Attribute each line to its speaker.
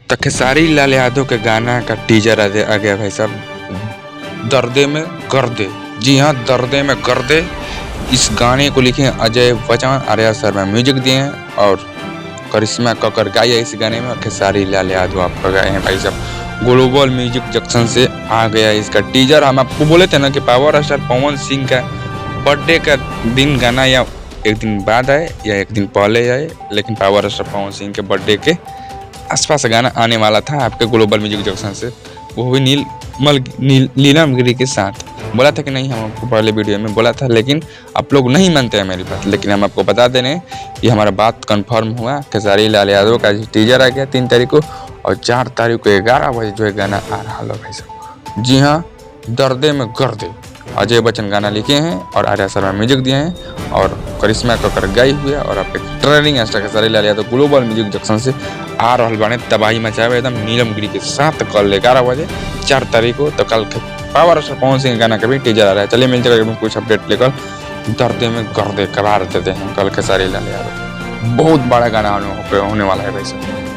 Speaker 1: तो खेसारी लाल यादव के गाना का टीजर आ गया भाई साहब। दर्दे में गर्दे, जी हाँ दर्दे में गर्दे। इस गाने को लिखे अजय बच्चन, आर्या शर्मा म्यूजिक दिए हैं और करिश्मा कक्कर गाई है इस गाने में और खेसारी लाल यादव आपका गाए हैं भाई साहब। ग्लोबल म्यूजिक जंक्शन से आ गया इसका टीजर। हम आपको बोले थे ना कि पावर स्टार पवन सिंह का बर्थडे का दिन गाना या एक दिन बाद आए या एक दिन पहले आए, लेकिन पावर स्टार पवन सिंह के बर्थडे के आसपास गाना आने वाला था आपके ग्लोबल म्यूजिक जंक्शन से, वो भी नीलम गिरी के साथ। बोला था कि नहीं, हम आपको पहले वीडियो में बोला था, लेकिन आप लोग नहीं मानते हैं मेरी बात। लेकिन हम आपको बता दे रहे हैं कि हमारा बात कंफर्म हुआ। खेसारी लाल यादव का टीजर आ गया 3 तारीख को और 4 तारीख को 11 बजे जो है गाना आ रहा है भाई साहब। जी हाँ, दर्दे में गर्दे अजय बच्चन गाना लिखे हैं और आर्या शर्मा म्यूजिक दिए हैं और करिश्मा कक्कर गाई हुई है और आपके trending star Khesari Lal Yadav global music junction से आ रहल बाने तबाही मचावे एकदम नीलम गिरी के साथ कल 11 बजे 4 तारीख को। तो कल पावर स्टार पवन सिंह गाना का भी टीजर आ रहा है। चलिए मिलते हैं कुछ अपडेट लेकर। दर्दे में गर्दे करार देते हैं कल खेसारी लाल यादव। बहुत बड़ा गाना होने वाला है भाई साहब।